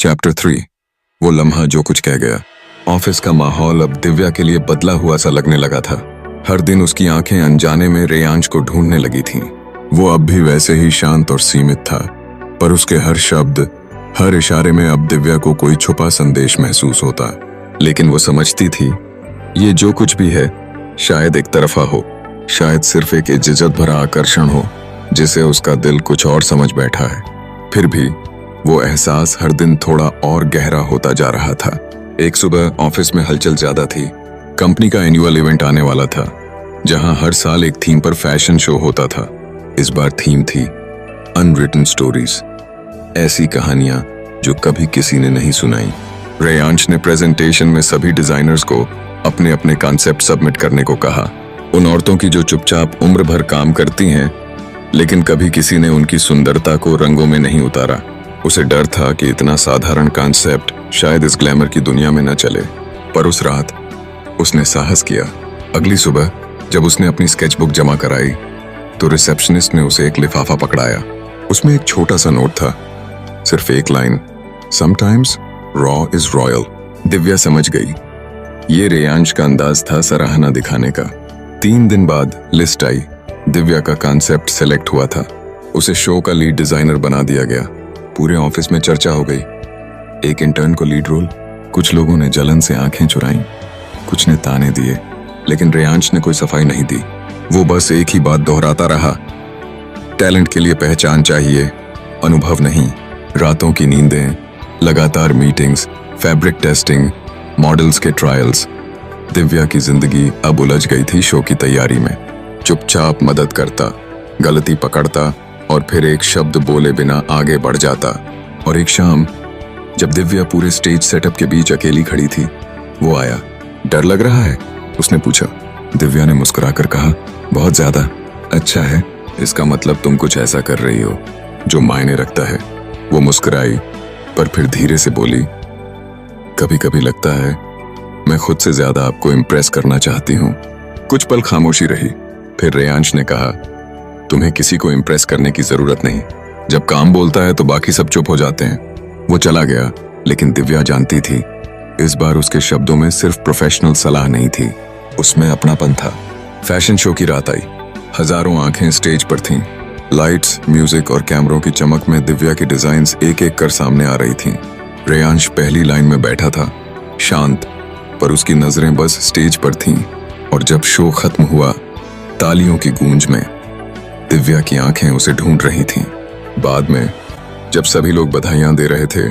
Chapter 3। वो लम्हा जो कुछ कह गया। ऑफिस का माहौल अब दिव्या के लिए बदला हुआ सा लगने लगा था। हर दिन उसकी आंखें अनजाने में रेयांश को ढूंढने लगी थीं। वो अब भी वैसे ही शांत और सीमित था, पर उसके हर शब्द, हर इशारे में अब दिव्या को कोई छुपा संदेश महसूस होता। लेकिन वो समझती थी, ये जो कुछ भी है शायद एक तरफा हो, शायद सिर्फ एक इज्जत भरा आकर्षण हो जिसे उसका दिल कुछ और समझ बैठा है। फिर भी वो एहसास हर दिन थोड़ा और गहरा होता जा रहा था। एक सुबह ऑफिस में हलचल ज्यादा थी। कंपनी का एनुअल इवेंट आने वाला था, जहां हर साल एक थीम पर फैशन शो होता था। इस बार थीम थी अनरिटन स्टोरीज, ऐसी कहानियां जो कभी किसी ने नहीं सुनाई। रेयांश ने प्रेजेंटेशन में सभी डिजाइनर्स को अपने अपने कॉन्सेप्ट सबमिट करने को कहा। उन औरतों की जो चुपचाप उम्र भर काम करती हैं, लेकिन कभी किसी ने उनकी सुंदरता को रंगों में नहीं उतारा। उसे डर था कि इतना साधारण कॉन्सेप्ट शायद इस ग्लैमर की दुनिया में न चले, पर उस रात उसने साहस किया। अगली सुबह जब उसने अपनी स्केचबुक जमा कराई तो रिसेप्शनिस्ट ने उसे एक लिफाफा पकड़ाया। उसमें एक छोटा सा नोट था, सिर्फ एक line, sometimes raw is royal. Divya समझ गई, ये रेयांश का अंदाज था सराहना दिखाने का। 3 दिन बाद लिस्ट आई। दिव्या का कॉन्सेप्ट सेलेक्ट हुआ था। उसे शो का लीड डिजाइनर बना दिया गया। पूरे ऑफिस में चर्चा हो गई। एक इंटर्न को लीड रोल। कुछ लोगों ने जलन से आंखें चुराईं, कुछ ने ताने दिए, लेकिन रेयांश ने कोई सफाई नहीं दी। वो बस एक ही बात दोहराता रहा, टैलेंट के लिए पहचान चाहिए, अनुभव नहीं। रातों की नींदें, लगातार मीटिंग्स, फैब्रिक टेस्टिंग, मॉडल्स के ट्रायल्स। दिव्या की जिंदगी अब उलझ गई थी शो की तैयारी में। चुपचाप मदद करता, गलती पकड़ता और फिर एक शब्द बोले बिना आगे बढ़ जाता। और एक शाम जब दिव्या पूरे स्टेज सेटअप के बीच अकेली खड़ी थी, वो आया। डर लग रहा है? उसने पूछा। दिव्या ने मुस्कुराकर कहा, बहुत ज्यादा। अच्छा है, इसका मतलब तुम कुछ ऐसा कर रही हो जो मायने रखता है। वो मुस्कुराई, पर फिर धीरे से बोली, कभी कभी लगता है मैं खुद से ज्यादा आपको इम्प्रेस करना चाहती हूँ। कुछ पल खामोशी रही, फिर रेयांश ने कहा, तुम्हें किसी को इम्प्रेस करने की जरूरत नहीं। जब काम बोलता है तो बाकी सब चुप हो जाते हैं। वो चला गया, लेकिन दिव्या जानती थी, इस बार उसके शब्दों में सिर्फ प्रोफेशनल सलाह नहीं थी, उसमें अपनापन था। फैशन शो की रात आई। हजारों आंखें स्टेज पर थीं। लाइट्स, म्यूजिक और कैमरों की चमक में दिव्या की डिजाइन्स एक एक कर सामने आ रही थीं। रेयांश पहली लाइन में बैठा था, शांत, पर उसकी नजरें बस स्टेज पर थीं। और जब शो खत्म हुआ, तालियों की गूंज में दिव्या की आंखें उसे ढूंढ रही थीं। बाद में जब सभी लोग बधाइयां दे रहे थे,